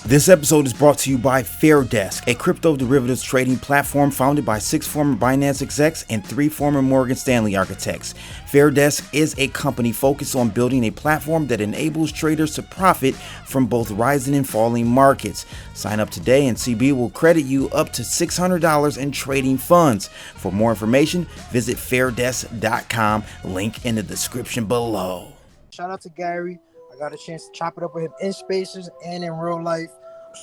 This episode is brought to you by FairDesk, a crypto derivatives trading platform founded by 6 former Binance execs and 3 former Morgan Stanley architects. FairDesk is a company focused on building a platform that enables traders to profit from both rising and falling markets. Sign up today and CB will credit you up to $600 in trading funds. For more information, visit fairdesk.com, link in the description below. Shout out to Gary. I got a chance to chop it up with him in spaces and in real life.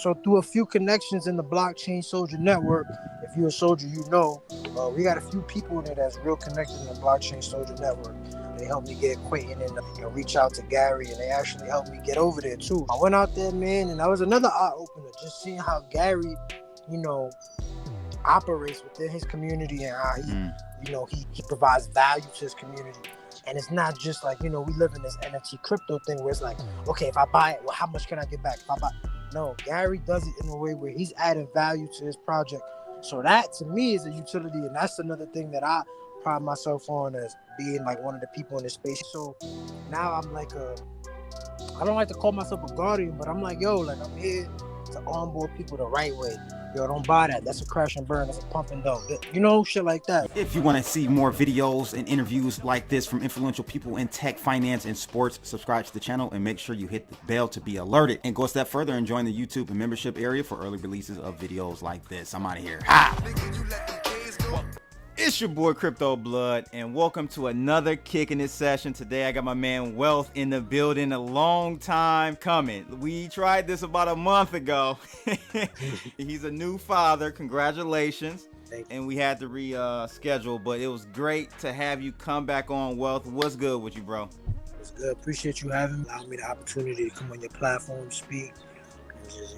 So through a few connections in the blockchain Souljas network, if you're a soldier, you know, we got a few people in there that's real connected in the blockchain Souljas network. They helped me get acquainted and reach out to Gary, and they actually helped me get over there too. I went out there, man, and that was another eye opener, just seeing how Gary, operates within his community and how he provides value to his community. And it's not just like, we live in this NFT crypto thing where it's like, okay, if I buy it, well, how much can I get back? If I buy, no, Gary does it in a way where he's adding value to his project. So that to me is a utility, and that's another thing that I pride myself on as being like one of the people in this space. So now I'm like I don't like to call myself a guardian, but I'm like, I'm here to onboard people the right way. Don't buy that. That's a crash and burn. That's a pump and dump. Shit like that. If you want to see more videos and interviews like this from influential people in tech, finance, and sports, subscribe to the channel and make sure you hit the bell to be alerted. And go a step further and join the YouTube and membership area for early releases of videos like this. I'm out of here. It's your boy Crypto Blood, and welcome to another Kicking It session. Today I got my man Wealth in the building. A long time coming. We tried this about a month ago. He's a new father. Congratulations. And we had to reschedule, but it was great to have you come back on. Wealth, what's good with you, bro? It's good. Appreciate you having me. Allowing me the opportunity to come on your platform, speak.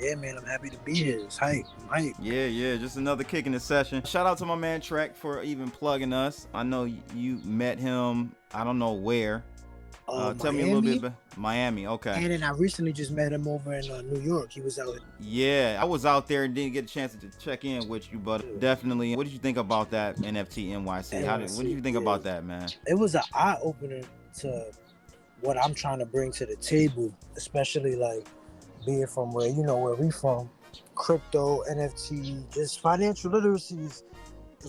Yeah, man, I'm happy to be here. It's hype. I'm hype. Yeah, just another Kicking It session. Shout out to my man Trek for even plugging us. I know you met him, I don't know where. Tell me a little bit about Miami. Okay. And then I recently just met him over in New York. He was out. Yeah, I was out there and didn't get a chance to check in with you, but definitely. What did you think about that NFT NYC? What did you think about that, man? It was an eye opener to what I'm trying to bring to the table, especially like being from where we from. Crypto, NFT, just financial literacy is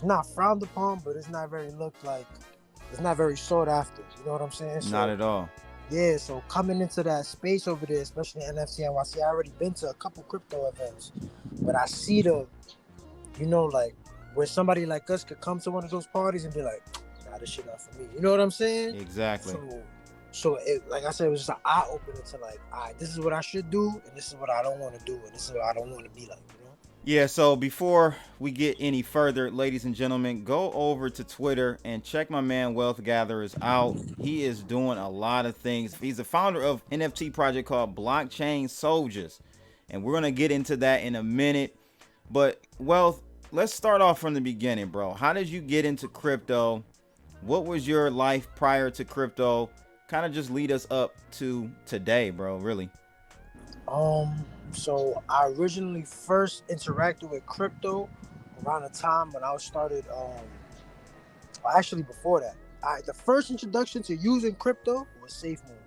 not frowned upon, but it's not very it's not very sought after. You know what I'm saying? Not at all. Yeah, so coming into that space over there, especially NFT NYC, I already been to a couple crypto events, but I see where somebody like us could come to one of those parties and be like, nah, this shit not for me. You know what I'm saying? Exactly. So like I said, it was just an eye opener to like, all right, this is what I should do, and this is what I don't want to do, and this is what I don't want to be like, Yeah, so before we get any further, ladies and gentlemen, go over to Twitter and check my man Wealth Gatherers out. He is doing a lot of things. He's the founder of NFT project called Blockchain Souljas, and we're going to get into that in a minute. But Wealth, let's start off from the beginning, bro. How did you get into crypto? What was your life prior to crypto? Kind of just lead us up to today, bro, really. So I originally first interacted with crypto around the time when I started, actually before that. The first introduction to using crypto was SafeMoon.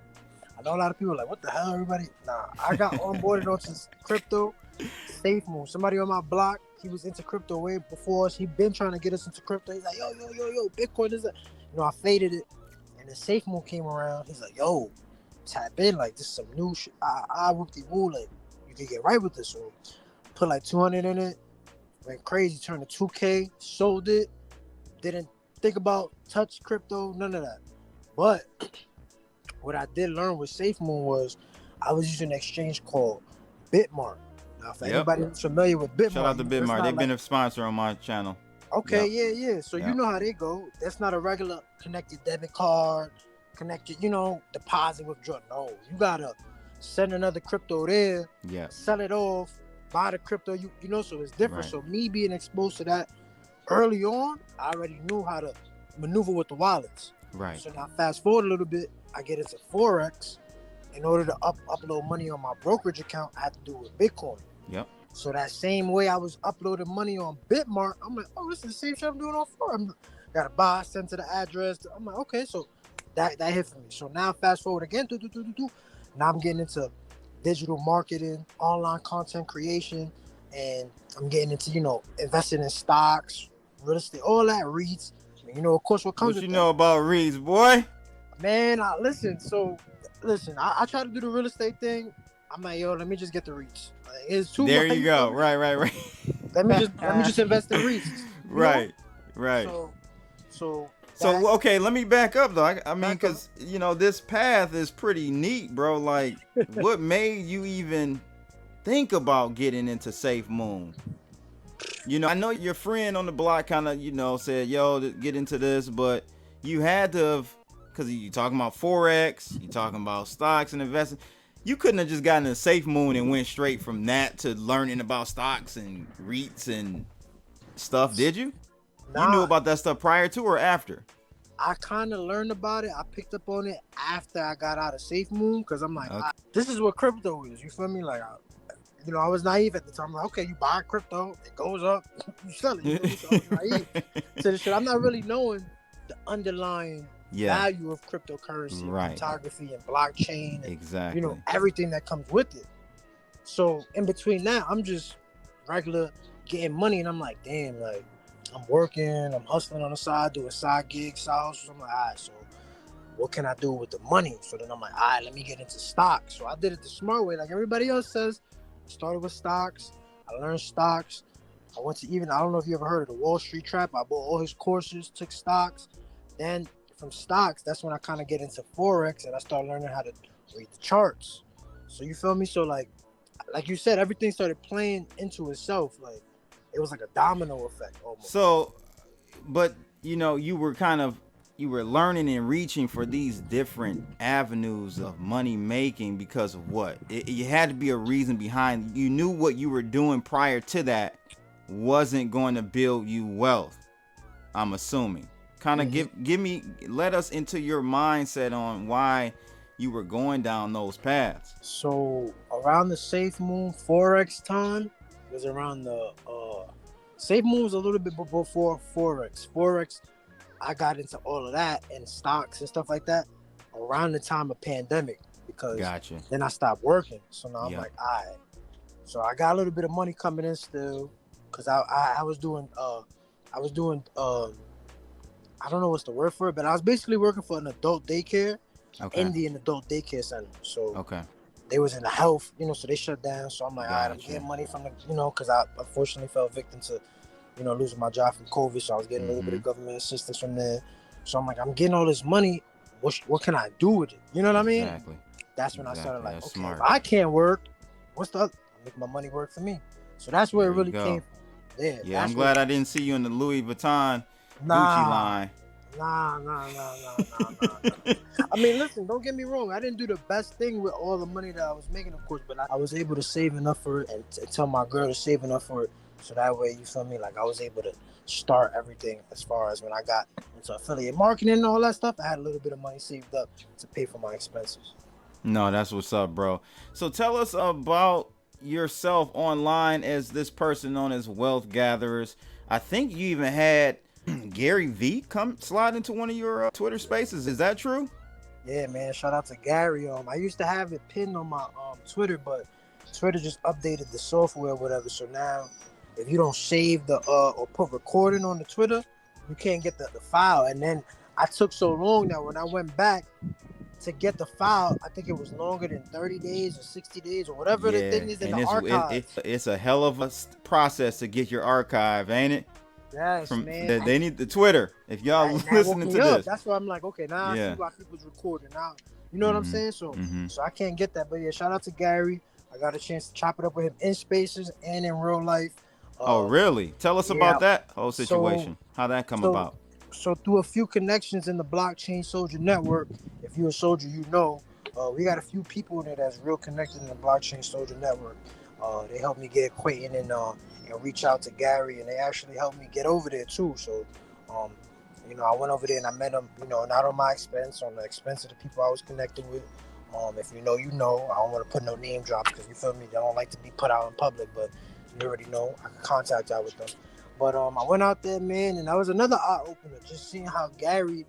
I know a lot of people are like, what the hell, everybody? Nah, I got onboarded onto crypto, SafeMoon. Somebody on my block, he was into crypto way before us. He been trying to get us into crypto. He's like, yo, Bitcoin is that. I faded it. And then SafeMoon came around. He's like, yo, tap in. Like, this is some new shit. I whoop-de-woo. Like, you can get right with this. So, put like 200 in it. Went crazy. Turned to 2K. Sold it. Didn't think about touch crypto. None of that. But what I did learn with SafeMoon was I was using an exchange called Bitmart. Now, for anybody who's familiar with Bitmart. Shout out to Bitmart. They've been a sponsor on my channel. Okay, yeah. So you know how they go. That's not a regular connected debit card, connected, deposit, withdraw. No, you gotta send another crypto there, sell it off, buy the crypto, so it's different. Right. So me being exposed to that early on, I already knew how to maneuver with the wallets. Right. So now fast forward a little bit, I get into Forex. In order to upload money on my brokerage account, I had to do it with Bitcoin. Yep. So that same way I was uploading money on Bitmart, I'm like, oh, this is the same shit I'm doing on Forex. Gotta buy, send to the address. I'm like, okay, so that hit for me. So now fast forward again, now I'm getting into digital marketing, online content creation, and I'm getting into, investing in stocks, real estate, all that, REITs. Of course, what comes What with you that. know about REITs, boy? Man, listen. So, listen. I try to do the real estate thing. I'm like, yo, let me just get the REITs. Like, it's too There much. you go. Right. Let me just invest in REITs. Right. So So that okay, let me back up though. I mean, back up. because this path is pretty neat, bro. Like, what made you even think about getting into Safe Moon? I know your friend on the block kind of said, "Yo, get into this," but you had to have, because you talking about forex, you talking about stocks and investing. You couldn't have just gotten a Safe Moon and went straight from that to learning about stocks and REITs and stuff, did you? You knew Nah, about that stuff prior to or after? I kind of learned about it. I picked up on it after I got out of Safe Moon because I'm like, Okay. this is what crypto is. You feel me? Like, I was naive at the time. I'm like, okay, you buy crypto, it goes up, you sell it. You know? So I was naive to the shit. I'm not really knowing the underlying value of cryptocurrency, Right. cryptography, and blockchain, and Exactly. everything that comes with it. So in between that, I'm just regular getting money, and I'm like, damn, like I'm working, I'm hustling on the side, doing side gigs, side hustles. I'm like, all right, so what can I do with the money? So then I'm like, all right, let me get into stocks. So I did it the smart way, like everybody else says. Started with stocks. I learned stocks. I went to I don't know if you ever heard of the Wall Street Trap. I bought all his courses, took stocks. Then from stocks, that's when I kind of get into forex, and I started learning how to read the charts. So you feel me? So like you said, everything started playing into itself. Like it was like a domino effect almost. So, but you were learning and reaching for these different avenues of money making because of what? It had to be a reason behind. You knew what you were doing prior to that wasn't going to build you wealth, I'm assuming. Kind of let us into your mindset on why you were going down those paths. So around the Safe Moon Forex time was around the Safe Moon was a little bit before Forex. Forex, I got into all of that and stocks and stuff like that around the time of pandemic because then I stopped working. So now I'm like, all right. So I got a little bit of money coming in still because I was doing I don't know what's the word for it, but I was basically working for an adult daycare, Indian adult daycare center. So they was in the health, so they shut down. So I'm like, all right, I'm getting money from the, because I unfortunately fell victim to, losing my job from COVID. So I was getting a little bit of government assistance from there. So I'm like, I'm getting all this money. What can I do with it? You know what I mean? Exactly. That's when I started like, that's okay, smart. if I can't work, what's the other? I make my money work for me. So that's where it really came from. Yeah, I'm glad I didn't see you in the Louis Vuitton Gucci line. Nah. I mean, listen, don't get me wrong. I didn't do the best thing with all the money that I was making, of course, but I was able to save enough for it and tell my girl to save enough for it. So that way, you feel me? Like I was able to start everything as far as when I got into affiliate marketing and all that stuff. I had a little bit of money saved up to pay for my expenses. No, that's what's up, bro. So tell us about yourself online as this person known as Wealth Gatherers. I think you even had GaryVee come slide into one of your Twitter spaces. Is that true? Yeah, man. Shout out to Gary. I used to have it pinned on my Twitter, but Twitter just updated the software or whatever. So now if you don't save the or put recording on the Twitter, you can't get the file. And then I took so long that when I went back to get the file, I think it was longer than 30 days or 60 days or whatever the thing is in the archive. It's a hell of a process to get your archive, ain't it? Yes, man. They need the Twitter. If y'all listening to this, that's why I'm like, okay, now I see why people's recording. Now, you know what I'm saying? So I can't get that. But yeah, shout out to Gary. I got a chance to chop it up with him in spaces and in real life. Oh, really? Tell us about that whole situation. How that come about? So through a few connections in the blockchain Souljas network, if you're a soldier, we got a few people in there that's real connected in the blockchain Souljas network. They helped me get acquainted and reach out to Gary, and they actually helped me get over there too. So, I went over there and I met him, not on my expense, on the expense of the people I was connected with. If you know, I don't want to put no name drops because you feel me. They don't like to be put out in public, but you already know I can contact y'all with them. But I went out there, man, and that was another eye opener. Just seeing how Gary,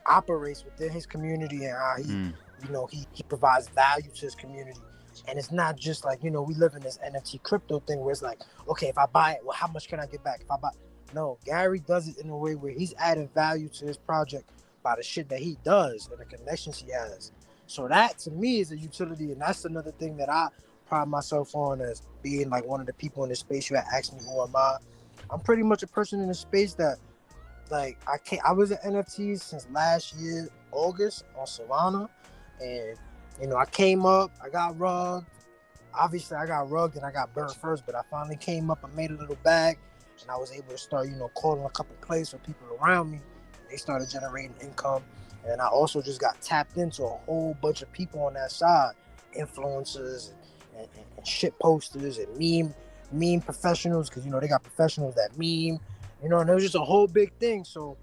operates within his community and how he, Mm. he provides value to his community. And it's not just like, we live in this NFT crypto thing where it's like, okay, if I buy it, well, how much can I get back? If I buy, no, Gary does it in a way where he's adding value to his project by the shit that he does and the connections he has. So that to me is a utility, and that's another thing that I pride myself on as being like one of the people in the space. You had asked me who am I? I'm pretty much a person in the space that like I was in NFTs since last year August on Solana, and I came up, I got rugged. Obviously I got rugged and I got burnt first, but I finally came up and made a little bag, and I was able to start calling a couple plays for people around me. They started generating income, and I also just got tapped into a whole bunch of people on that side, influencers and shit posters and meme professionals, because they got professionals that meme, and it was just a whole big thing. So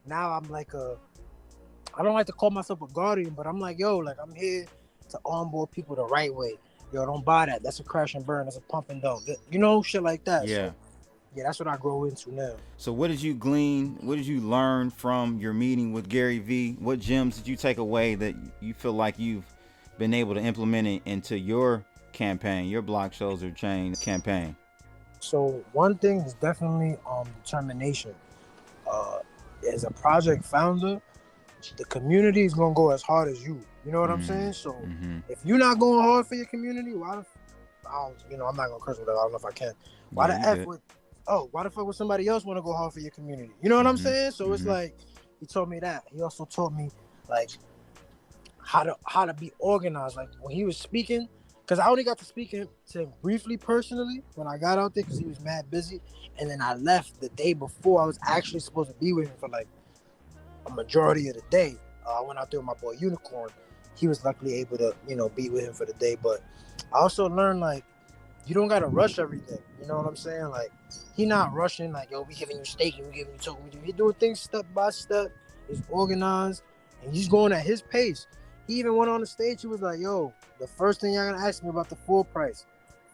now I'm like I don't like to call myself a guardian, but I'm like, yo, like I'm here to onboard people the right way. Yo, don't buy that. That's a crash and burn. That's a pump and dump. Shit like that. Yeah. So, yeah, that's what I grow into now. So what did you glean? What did you learn from your meeting with GaryVee? What gems did you take away that you feel like you've been able to implement it into your campaign, your Block Shoulder Chain campaign? So one thing is definitely determination. As a project founder, the community is gonna go as hard as you. You know what I'm saying? So if you're not going hard for your community, why the I'm not gonna curse with that. I don't know if I can. Why the F would why the fuck would somebody else want to go hard for your community? You know what I'm saying? So it's like he told me that. He also taught me like how to be organized. Like when he was speaking, because I only got to speak to him briefly personally when I got out there because he was mad busy, and then I left the day before I was actually supposed to be with him for like a majority of the day. I went out there with my boy Unicorn. He was luckily able to be with him for the day, but I also learned like you don't gotta rush everything. You know what I'm saying? Like he not rushing. Like yo, we giving you staking, we giving you token. He doing things step by step. He's organized and he's going at his pace. He even went on the stage. He was like, "Yo, the first thing y'all gonna ask me about the floor price.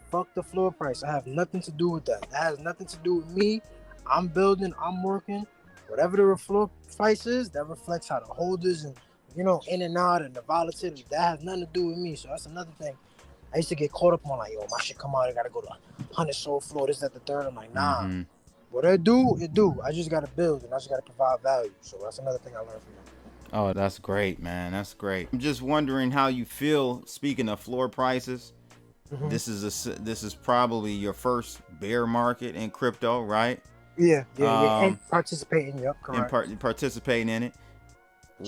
Fuck the floor price. I have nothing to do with that. That has nothing to do with me. I'm building. I'm working. Whatever the floor price is, that reflects how the holders and in and out and the volatility. That has nothing to do with me. So that's another thing. I used to get caught up on like, yo, my shit come out, I gotta go to 100 soul floor, this, that, the third. I'm like, nah. What I do, it do. I just gotta build and I just gotta provide value. So that's another thing I learned from him. Oh, that's great, man. That's great. I'm just wondering how you feel. Speaking of floor prices, this is probably your first bear market in crypto, right? Yeah. And participating, yep, correct. And participating in it.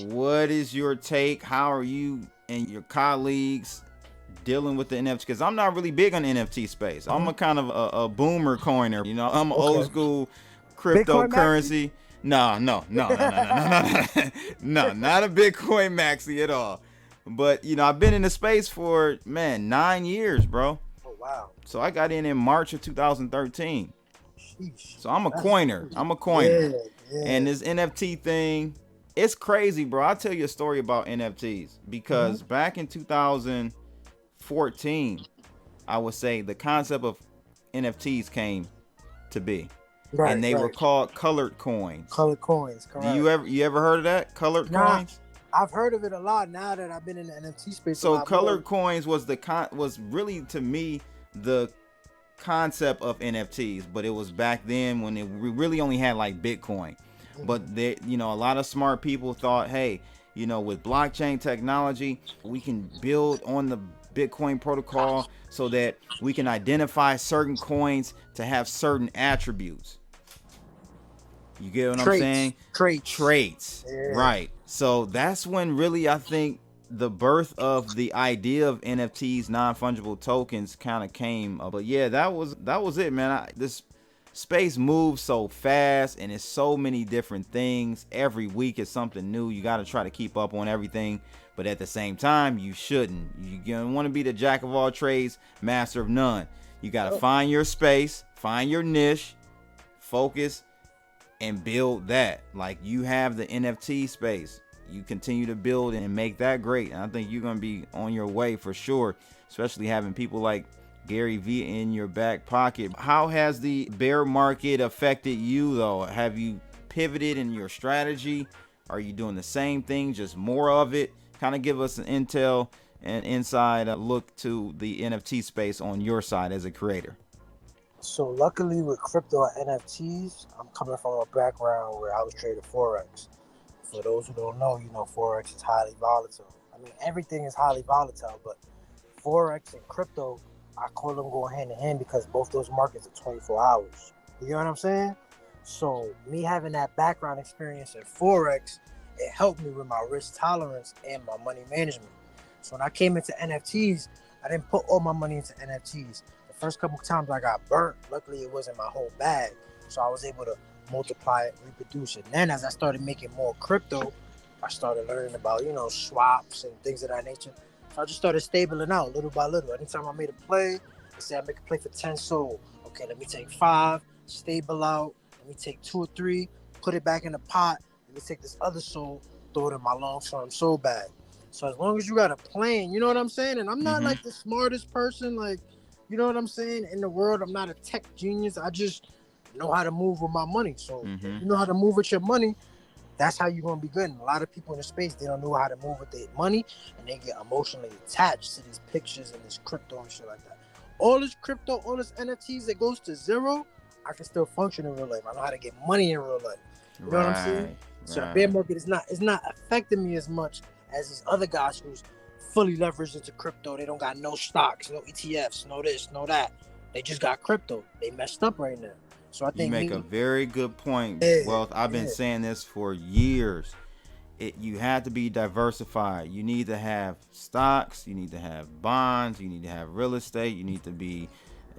What is your take? How are you and your colleagues dealing with the NFT? Because I'm not really big on the NFT space. I'm a kind of a boomer coiner. I'm old school cryptocurrency. No, not a Bitcoin maxi at all. But I've been in the space for 9 years, bro. Oh wow. So I got in March of 2013. Sheesh. So I'm a coiner. Yeah. And this NFT thing, it's crazy, bro. I'll tell you a story about NFTs because back in 2014, I would say the concept of NFTs came to be. Right, and they were called colored coins. Colored coins, correct. You ever heard of that? Colored coins? I've heard of it a lot now that I've been in the NFT space. So colored coins was really to me the concept of NFTs, but it was back then when we really only had like Bitcoin. But they, a lot of smart people thought, hey, with blockchain technology, we can build on the Bitcoin protocol so that we can identify certain coins to have certain attributes. You get what I'm saying? Traits. Yeah. Right. So that's when really I think the birth of the idea of NFTs, non-fungible tokens, kind of came up. But yeah, that was it, man. This space moves so fast and it's so many different things. Every week is something new. You got to try to keep up on everything. But at the same time, you shouldn't. You want to be the jack of all trades, master of none. You got to find your space, find your niche, focus, and build that. Like you have the NFT space. You continue to build and make that great. And I think you're going to be on your way for sure, especially having people like GaryVee in your back pocket. How has the bear market affected you, though? Have you pivoted in your strategy? Are you doing the same thing, just more of it? Kind of give us an intel and inside look to the NFT space on your side as a creator. So luckily with crypto and NFTs, I'm coming from a background where I was trading forex. For those who don't know, forex is highly volatile. I mean, everything is highly volatile, but forex and crypto, I call them going hand in hand because both those markets are 24 hours. You know what I'm saying? So me having that background experience in forex, it helped me with my risk tolerance and my money management. So when I came into NFTs, I didn't put all my money into NFTs. The first couple of times I got burnt, luckily it wasn't my whole bag. So I was able to multiply it, reproduce it. And then as I started making more crypto, I started learning about, swaps and things of that nature. So I just started stabling out little by little. Anytime I made a play, I said I make a play for 10 soul. Okay, let me take 5, stable out. Let me take 2 or 3, put it back in the pot. Let me take this other soul, throw it in my long-term soul bag. So as long as you got a plan, you know what I'm saying? And I'm not like the smartest person, like, you know what I'm saying, in the world. I'm not a tech genius. I just know how to move with my money. So if you know how to move with your money, that's how you're going to be good. And a lot of people in the space, they don't know how to move with their money, and they get emotionally attached to these pictures and this crypto and shit like that. All this crypto, all this NFTs that goes to zero, I can still function in real life. I know how to get money in real life. You know what I'm saying? So the bear market is not affecting me as much as these other guys who's fully leveraged into crypto. They don't got no stocks, no ETFs, no this, no that. They just got crypto. They messed up right now. So I think you make a very good point. Well, I've been saying this for years. You have to be diversified. You need to have stocks. You need to have bonds. You need to have real estate. You need to be,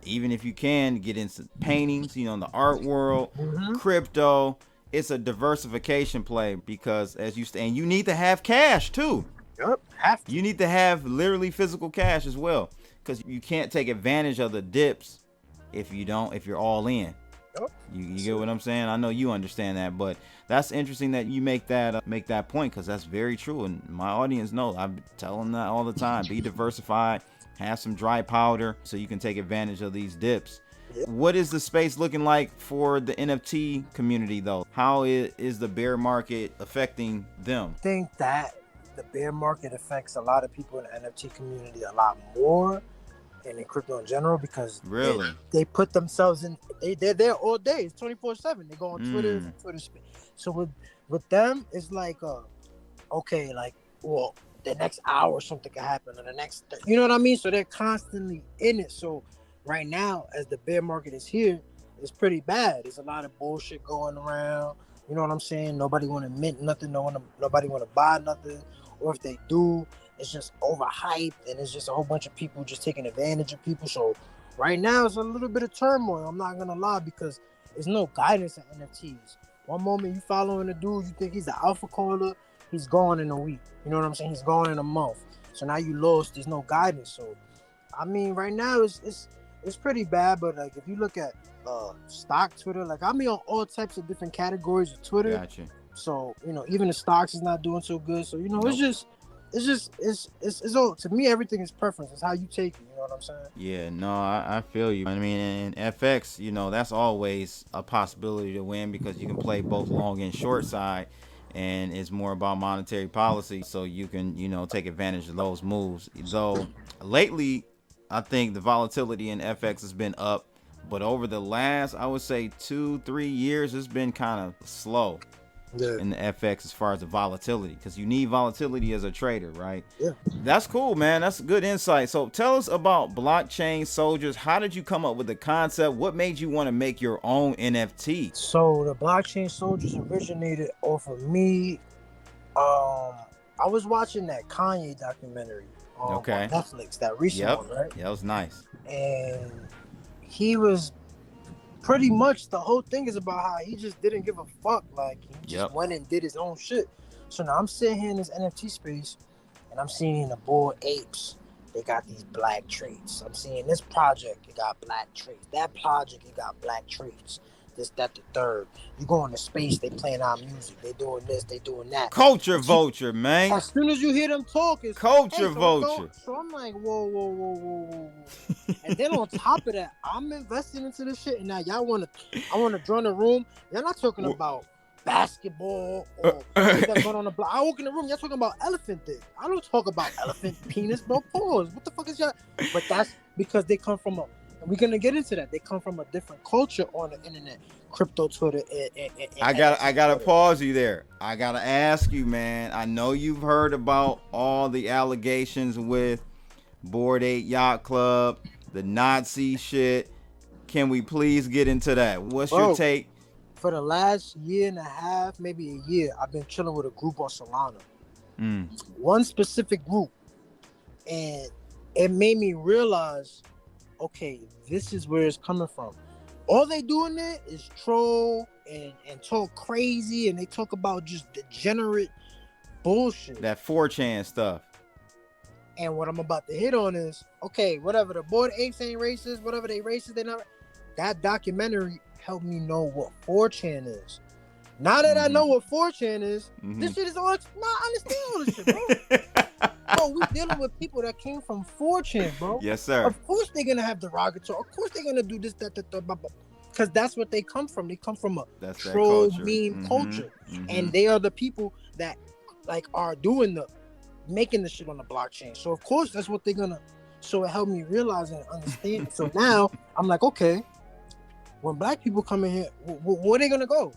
even if you can, get into paintings, in the art world, crypto. It's a diversification play because and you need to have cash too. Yep, have to. You need to have literally physical cash as well because you can't take advantage of the dips if you're all in. Yep. You get what I'm saying? I know you understand that, but that's interesting that you make that point because that's very true. And my audience knows I'm telling them that all the time. Be diversified, have some dry powder so you can take advantage of these dips. Yep. What is the space looking like for the NFT community though? How is the bear market affecting them? I think that the bear market affects a lot of people in the NFT community a lot more and in crypto in general because they put themselves in, they're there all day. It's 24/7. They go on Twitter. So with them, it's like, okay, like, well, the next hour something can happen, or the next, you know what I mean? So they're constantly in it. So right now, as the bear market is here, it's pretty bad. There's a lot of bullshit going around. You know what I'm saying? Nobody want to mint nothing. Nobody want to buy nothing. Or if they do, it's just overhyped, and it's just a whole bunch of people just taking advantage of people. So right now, it's a little bit of turmoil. I'm not gonna lie because there's no guidance in NFTs. One moment you following a dude, you think he's the alpha caller, he's gone in a week. You know what I'm saying? He's gone in a month. So now you lost. There's no guidance. So I mean, right now it's pretty bad. But like if you look at stock Twitter, like I'm on all types of different categories of Twitter. Gotcha. So even the stocks is not doing so good. So it's all, to me, everything is preference. It's how you take it. You know what I'm saying? Yeah, no, I feel you. I mean, in FX, that's always a possibility to win because you can play both long and short side, and it's more about monetary policy. So you can, take advantage of those moves. Though lately, I think the volatility in FX has been up, but over the last, I would say 2-3 years, it's been kind of slow. Yeah. In the FX as far as the volatility, because you need volatility as a trader, right? Yeah. That's cool, man. That's good insight. So tell us about blockchain Souljas. How did you come up with the concept? What made you want to make your own NFT? So the blockchain Souljas originated off of me. I was watching that Kanye documentary on Netflix, that recent one, right? Yeah, that was nice. And he was pretty much, the whole thing is about how he just didn't give a fuck. Like, he just went and did his own shit. So now I'm sitting here in this NFT space, and I'm seeing the Bored Apes. They got these black traits. I'm seeing this project, it got black traits. That project, it got black traits. This, that, the third. You go into space, they playing our music. They doing this, they doing that. Culture vulture, man. As soon as you hear them talk, it's culture vulture. So I'm like, whoa. And then on top of that, I'm investing into this shit. And now I want to join the room. Y'all not talking about basketball or shit that's going on the block. I walk in the room, y'all talking about elephant dick. I don't talk about elephant penis, bro. Pause. What the fuck is y'all? But that's because they come from and we're gonna get into that. They come from a different culture on the internet, crypto Twitter. And I gotta pause you there. I gotta ask you, man. I know you've heard about all the allegations with Bored Ape Yacht Club, the Nazi shit. Can we please get into that? What's your take? For the last year and a half, maybe a year, I've been chilling with a group on Solana. One specific group. And it made me realize, okay, this is where it's coming from. All they do in there is troll and talk crazy, and they talk about just degenerate bullshit. That 4chan stuff. And what I'm about to hit on is, okay, whatever, the Bored Apes ain't racist, whatever they racist, they not. That documentary helped me know what 4chan is. Now that I know what 4chan is, this shit is all. I understand all this shit, bro. Bro, we dealing with people that came from 4chan, bro. Yes, sir. Of course they're gonna have derogatory. Of course they're gonna do this, that, because that's what they come from. They come from a troll meme culture, and they are the people that like are making the shit on the blockchain. So of course that's what they're gonna. So it helped me realize and understand. So now I'm like, okay, when black people come in here, where they gonna go?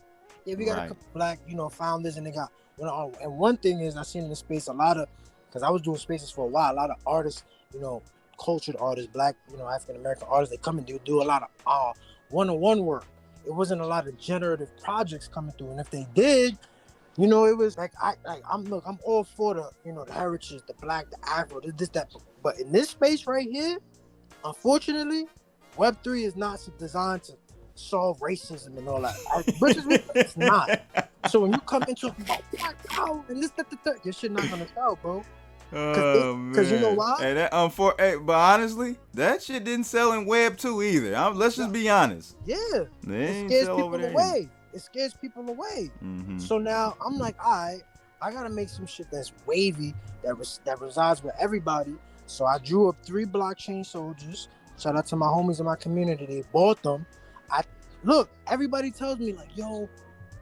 Yeah, we got a couple black, founders, and they got. And one thing is, I seen in the space a lot of, because I was doing spaces for a while, a lot of artists, cultured artists, black, African American artists, they come and do a lot of one-on-one work. It wasn't a lot of generative projects coming through, and if they did, it was like I'm all for the the heritage, the black, the Afro, this that. But in this space right here, unfortunately, Web3 is not designed to solve racism and all that. It's not. So when you come into about black power and this, that, your shit not gonna sell, bro. Because you know why? And but honestly, that shit didn't sell in Web 2 either. Let's just be honest. Yeah, it scares people away. It scares people away. So now I'm like, all right, I gotta make some shit that's wavy, that resides with everybody. So I drew up 3 blockchain soldiers. Shout out to my homies in my community. They bought them. Look, everybody tells me like, yo,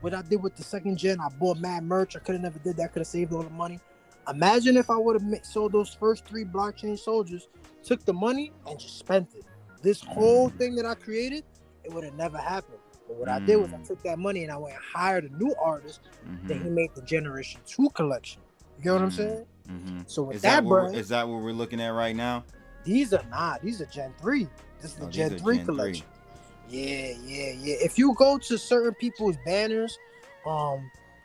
what I did with the second gen, I bought mad merch. I could have never did that. Could have saved all the money. Imagine if I would have sold those first 3 blockchain soldiers, took the money and just spent it. This whole thing that I created, it would have never happened. But what I did was I took that money and I went and hired a new artist. Then he made the Generation 2 collection. You get what I'm saying? So with is that what we're looking at right now? These are Gen 3. This is the Gen 3 collection. Yeah. If you go to certain people's banners,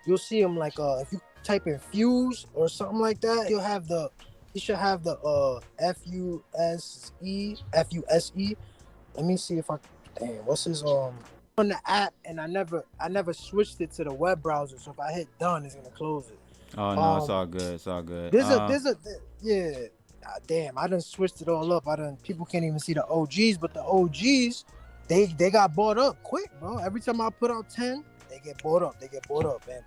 you'll see them like if you type in Fuse or something like that, you should have the FUSE. Let me see if what's his on the app, and I never switched it to the web browser, so if I hit done, it's gonna close it. Oh no, it's all good. It's all good. Damn, I done switched it all up. People can't even see the OGs, but the OGs, they got bought up quick, bro. Every time I put out 10, they get bought up. And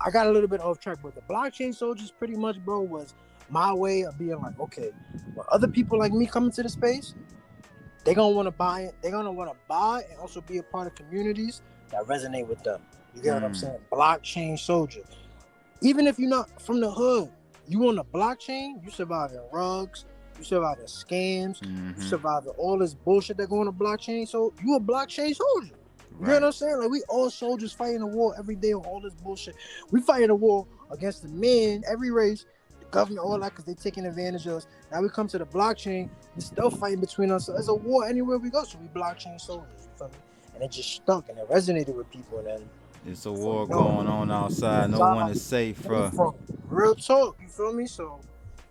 I got a little bit off track, but the blockchain soldiers pretty much, bro, was my way of being like, okay, when other people like me come into the space, they gonna want to buy it. They're gonna want to buy and also be a part of communities that resonate with them. You get what I'm saying? Blockchain soldier. Even if you're not from the hood, you on the blockchain, you surviving rugs, you surviving scams, you surviving all this bullshit that go on the blockchain. So you a blockchain soldier. You know what I'm saying? Like, we all soldiers fighting a war every day on all this bullshit. We fighting a war against the men, every race, the government, all that, because they taking advantage of us. Now we come to the blockchain, we're still fighting between us. So there's a war anywhere we go. So we blockchain soldiers, you feel me? And it just stuck and it resonated with people. And then it's a war going on outside. No one is safe. Real talk, you feel me? So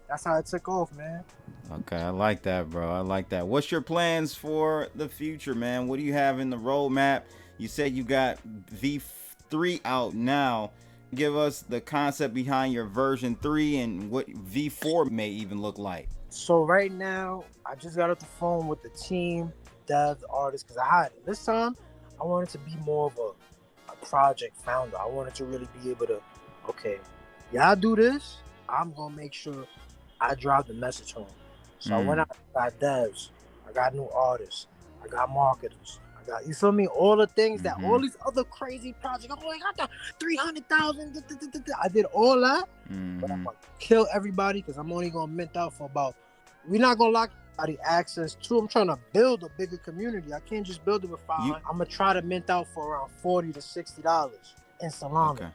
that's how it took off, man. Okay, I like that, bro. I like that. What's your plans for the future, man? What do you have in the roadmap? You said you got V3 out now. Give us the concept behind your version 3 and what V4 may even look like. So right now, I just got off the phone with the team, dev, the artist, because I had it. This time, I wanted to be more of a project founder. I wanted to really be able to, okay, y'all do this, I'm going to make sure I drive the message home. So I went out, I got devs, I got new artists, I got marketers, I You feel me? All the things that Mm-hmm. all these other crazy projects. Oh, I got the 300,000. I did all that, but I'm Mm-hmm. gonna kill everybody because I'm only gonna mint out for about. We're not gonna lock anybody access to. I'm trying to build a bigger community. I can't just build it with 500. I'm gonna try to mint out for around $40 to $60 in Solana. Okay.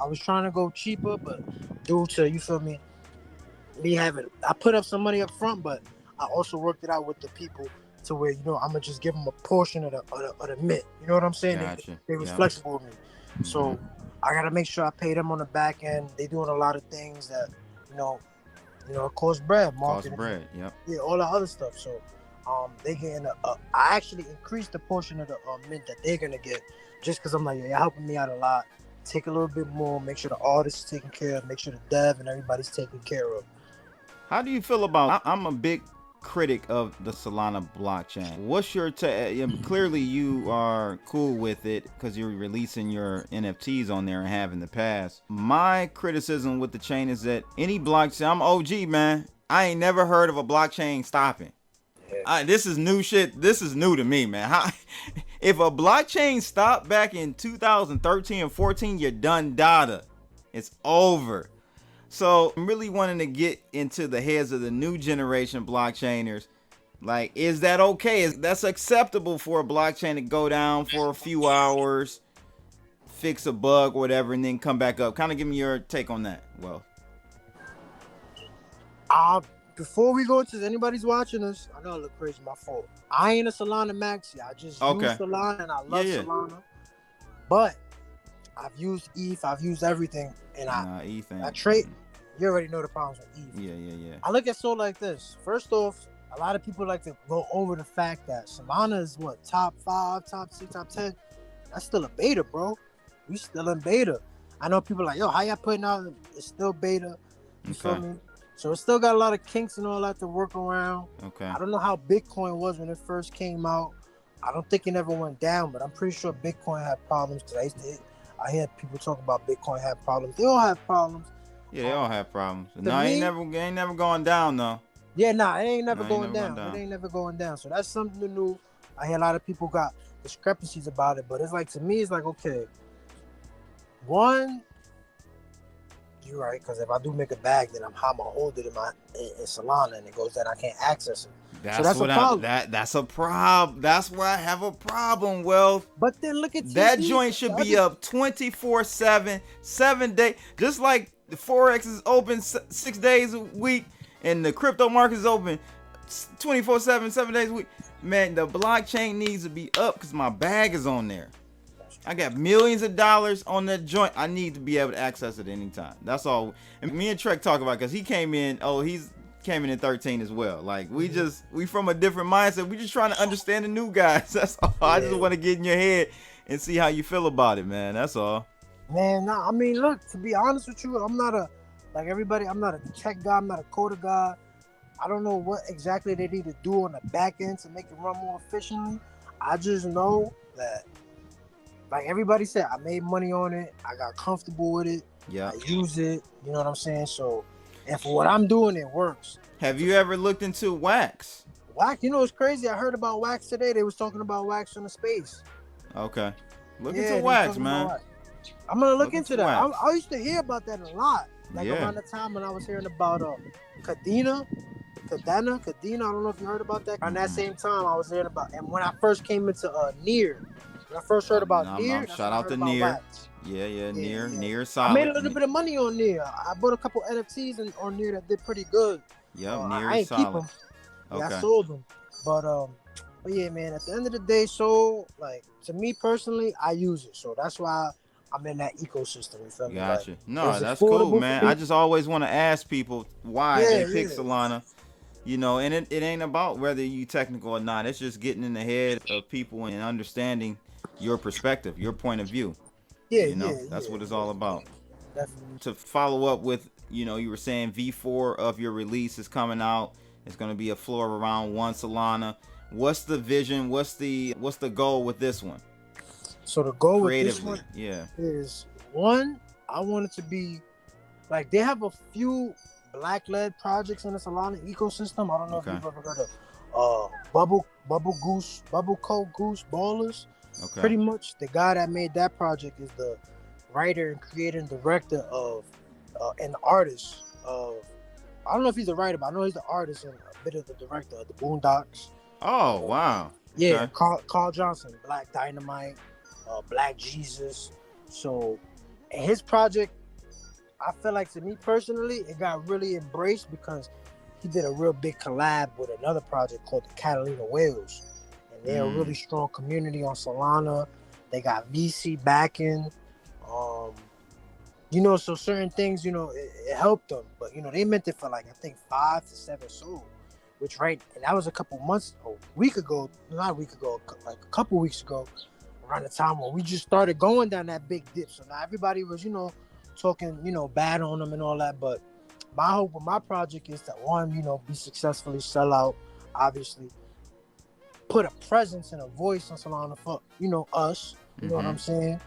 I was trying to go cheaper, but due to, you feel me, I put up some money up front, but I also worked it out with the people to where, I'm gonna just give them a portion of the mint. You know what I'm saying? Gotcha. They was flexible with me, so I gotta make sure I pay them on the back end. They doing a lot of things that it costs bread, marketing, Yep. yeah, all the other stuff. So they getting I actually increased the portion of the mint that they're gonna get, just because I'm like, you're helping me out a lot. Take a little bit more, make sure the artist is taken care of, make sure the dev and everybody's taken care of. How do you feel about? I'm a big critic of the Solana blockchain. What's your clearly you are cool with it because you're releasing your NFTs on there and have in the past. My criticism with the chain is that any blockchain, I'm OG, man. I ain't never heard of a blockchain stopping. This is new shit. This is new to me, man. If a blockchain stopped back in 2013 and 14, you're done data. It's over. So I'm really wanting to get into the heads of the new generation blockchainers. Like, is that okay? That's acceptable for a blockchain to go down for a few hours, fix a bug, whatever, and then come back up? Kind of give me your take on that. Well, before we go into anybody's watching us, I know I look crazy, my fault. I ain't a Solana maxi. I just use Solana and I love Solana. But I've used ETH, I've used everything, and I trade. You already know the problems with ETH. Yeah. I look at Soul like this. First off, a lot of people like to go over the fact that Solana is what, top 5, top 6, top 10. That's still a beta, bro. We still in beta. I know people like, yo, how y'all putting out? It's still beta. You feel me? So it's still got a lot of kinks and all that to work around. Okay. I don't know how Bitcoin was when it first came out. I don't think it never went down, but I'm pretty sure Bitcoin had problems. I hear people talk about Bitcoin had problems. They all have problems. Yeah, they all have problems. No, it ain't never going down though. Yeah, it ain't never going down. It ain't never going down. So that's something new. I hear a lot of people got discrepancies about it, but it's like, to me, it's like, okay, one, you're right, because if I do make a bag, then I'm gonna hold it in Solana, and it goes that I can't access it. That's a problem. That's a problem. That's where I have a problem, Wealth. But then look at that joint should be up 24/7, 7 days. Just like the Forex is open 6 days a week, and the crypto market is open 24/7, 7 days a week. Man, the blockchain needs to be up because my bag is on there. I got millions of dollars on that joint. I need to be able to access it anytime. That's all. And me and Trek talk about, because he came in. He's came in 13 as well. Like, we from a different mindset. We just trying to understand the new guys. That's all. I just want to get in your head and see how you feel about it, man. That's all. Man, nah, I mean, look, to be honest with you, I'm not like everybody. I'm not a tech guy. I'm not a coder guy. I don't know what exactly they need to do on the back end to make it run more efficiently. I just know that, like everybody said, I made money on it. I got comfortable with it. Yeah. I use it. You know what I'm saying? So, and for what I'm doing, it works. Have you ever looked into Wax? Wax, it's crazy. I heard about Wax today. They was talking about Wax in the space. Okay. Look into Wax, man. I'm going to look into that. I used to hear about that a lot. Like around the time when I was hearing about Cadena. I don't know if you heard about that. Around that same time, I was hearing about, and when I first came into Near, when I first heard about Near, shout out to Near. Near solid. I made a little bit of money on Near. I bought a couple NFTs on Near that did pretty good. Yep, Near I ain't solid. keep them. Yeah, I sold them. But yeah, man, at the end of the day, so like to me personally, I use it. So that's why I'm in that ecosystem. You feel me? Gotcha. Like, no, that's cool, man. I just always want to ask people why they pick Solana. And it ain't about whether you technical or not. It's just getting in the head of people and understanding your perspective, your point of view. That's what it's all about. Definitely. To follow up with, you were saying V4 of your release is coming out. It's going to be a floor of around 1 Solana. What's the vision? What's the goal with this one? So the goal with this one is, one, I want it to be like, they have a few black-led projects in the Solana ecosystem. I don't know if you've ever heard of Bubble Coat Goose Ballers. Okay. Pretty much the guy that made that project is the writer and creator and director of and the artist of, I don't know if he's a writer, but I know he's the artist and a bit of the director of the Boondocks. Oh, Uh, wow. yeah, Okay. Carl Johnson, Black Dynamite, Black Jesus. So, and his project, I feel like to me personally, it got really embraced because he did a real big collab with another project called the Catalina Whales. And they're a really strong community on Solana. They got VC backing. Um, so certain things, it helped them. But, they meant it for like, I think 5 to 7 sold. Which, right, and that was a couple months, a week ago, not a week ago, like a couple weeks ago, around the time when we just started going down that big dip. So now everybody was, talking, bad on them and all that. But my hope with my project is to, one, be successfully sell out, obviously, put a presence and a voice on Solana for, us, you know what I'm saying?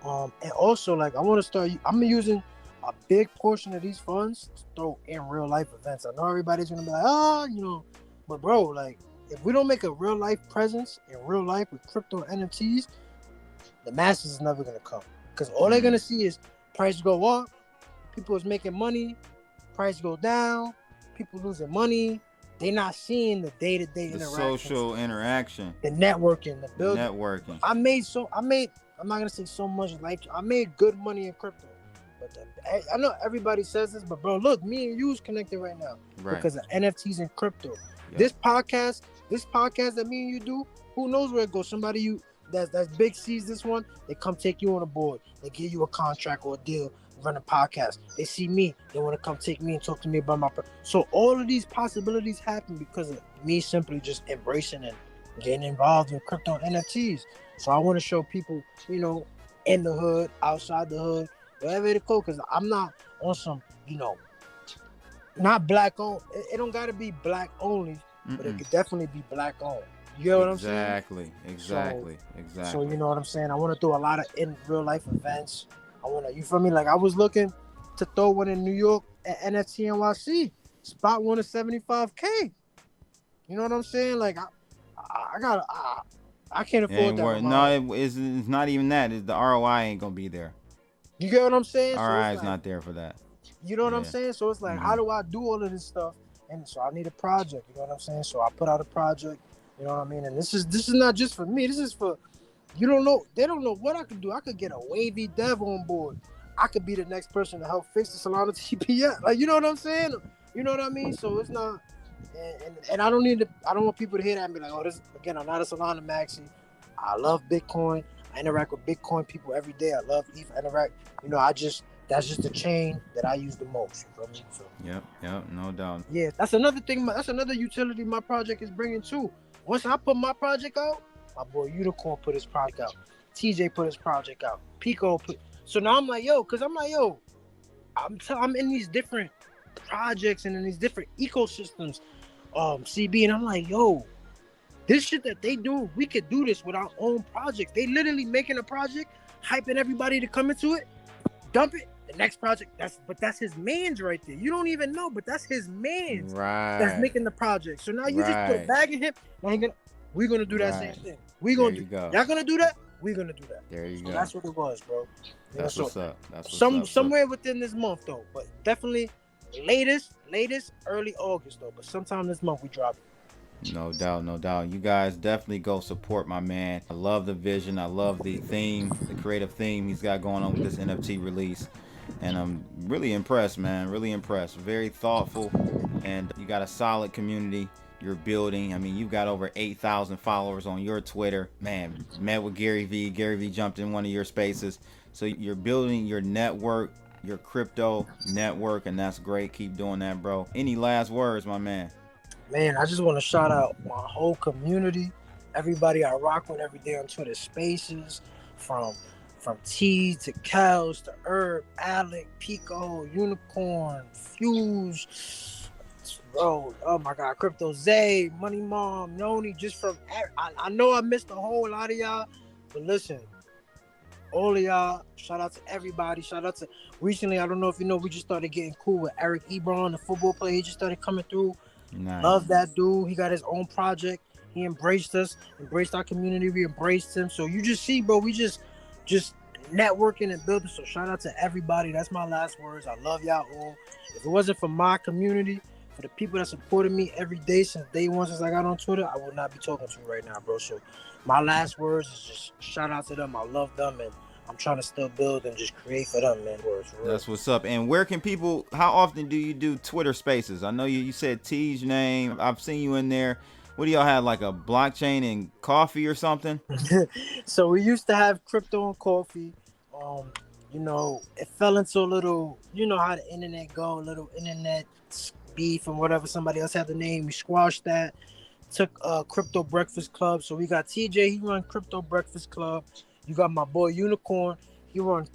And also, like, I want to start, I'm using a big portion of these funds to throw in real life events. I know everybody's going to be like, but bro, like, if we don't make a real life presence in real life with crypto and NFTs, the masses is never going to come. Because all they're going to see is price go up, people is making money, price go down, people losing money. They're not seeing the day-to-day The interaction, social interaction, the networking, the building. networking. I'm not gonna say so much, like, I made good money in crypto, but I know everybody says this, but bro, look, me and you's connected right now because of NFTs and crypto. Yep. This podcast that me and you do, who knows where it goes? Somebody that's big sees this one, they come take you on a board, they give you a contract or a deal, run a podcast. They see me, they want to come take me and talk to me about my. So all of these possibilities happen because of me simply just embracing and getting involved in crypto and NFTs. So I want to show people, in the hood, outside the hood, wherever it go, because I'm not on some, not black owned. It don't got to be black only, but it could definitely be black owned. You know what I'm saying? Exactly. So you know what I'm saying? I want to do a lot of in real life events. I want to, you feel me? Like, I was looking to throw one in New York at NFT NYC. Spot one at 75K. You know what I'm saying? Like, I can't afford that. No, it's not even that. The ROI ain't gonna be there. You get what I'm saying? ROI is not there for that. You know what I'm saying? So it's like, how do I do all of this stuff? And so I need a project. You know what I'm saying? So I put out a project. You know what I mean? And this is not just for me. This is for, you don't know. They don't know what I could do. I could get a wavy dev on board. I could be the next person to help fix the Solana TPS. Like, you know what I'm saying? You know what I mean? So it's not. And I don't want people to hear that and be like, oh, this, again, I'm not a Solana maxi. I love Bitcoin. I interact with Bitcoin people every day. I love ETH. That's just the chain that I use the most. You feel me? So, yep, no doubt. Yeah, that's another thing. That's another utility my project is bringing too. Once I put my project out, my boy Unicorn put his project out. TJ put his project out. Pico put. So now I'm like, I'm in these different projects and in these different ecosystems, CB, and I'm like, this shit that they do, we could do this with our own projects. They literally making a project, hyping everybody to come into it, dump it. The next project, that's his man's right there. You don't even know, but that's his man's. Right. That's making the project. So now you just put a bag in him. We're gonna do that same thing. Y'all gonna do that? We're gonna do that. There you go. That's what it was, bro. That's what's up. Somewhere within this month though, but definitely latest early August though. But sometime this month we drop it. No doubt. You guys definitely go support my man. I love the vision. I love the theme, the creative theme he's got going on with this NFT release. And I'm really impressed, man. Really impressed. Very thoughtful. And you got a solid community you're building. I mean, you've got over 8,000 followers on your Twitter. Man, met with GaryVee. GaryVee jumped in one of your spaces. So you're building your network, your crypto network, and that's great. Keep doing that, bro. Any last words, my man? Man, I just want to shout out my whole community, everybody I rock with every day on Twitter Spaces, from T to Kels to Herb, Alec, Pico, Unicorn, Fuse, bro, oh my God, Crypto Zay, Money Mom, Noni, just from, I know I missed a whole lot of y'all, but listen, all of y'all, shout out to everybody, shout out to, recently, I don't know if you know, we just started getting cool with Eric Ebron, the football player, he just started coming through. Nice. Love that dude. He got his own project. He embraced us, embraced our community. We embraced him. So you just see, bro, we just networking and building. So shout out to everybody. That's my last words. I love y'all all. If it wasn't for my community, for the people that supported me every day since day one, since I got on Twitter, I would not be talking to you right now, bro. So my last words is just shout out to them. I love them, and I'm trying to still build and just create for them, man. That's what's up. And where can people, how often do you do Twitter spaces? I know you said T's name. I've seen you in there. What do y'all have, like a blockchain and coffee or something? So we used to have crypto and coffee. It fell into a little, you know how the internet go, a little internet beef and whatever. Somebody else had the name. We squashed that. Took Crypto Breakfast Club. So we got TJ. He run Crypto Breakfast Club. You got my boy Unicorn. He run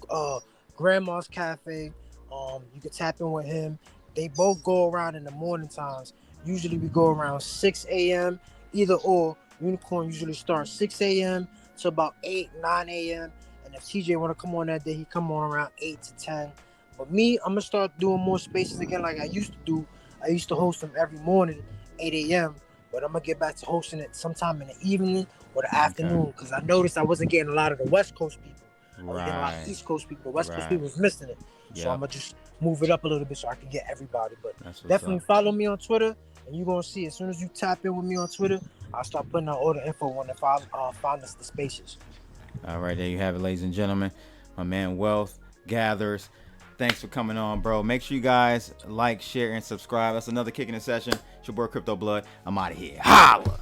Grandma's Cafe. You can tap in with him. They both go around in the morning times. Usually we go around 6 a.m. Either or. Unicorn usually starts 6 a.m. to about 8, 9 a.m. And if TJ want to come on that day, he come on around 8 to 10. But me, I'm going to start doing more spaces again like I used to do. I used to host them every morning, 8 a.m. But I'm going to get back to hosting it sometime in the evening or the afternoon, because I noticed I wasn't getting a lot of the West Coast people. I was getting a lot of East Coast people. West Coast people was missing it. So I'm going to just move it up a little bit so I can get everybody. But definitely follow me on Twitter, and you're going to see as soon as you tap in with me on Twitter, I'll start putting out all the info when I find the spaces. All right, there you have it, ladies and gentlemen. My man Wealth Gathers. Thanks for coming on, bro. Make sure you guys like, share, and subscribe. That's another Kicking It session. It's your boy Crypto Blood. I'm out of here. Holla!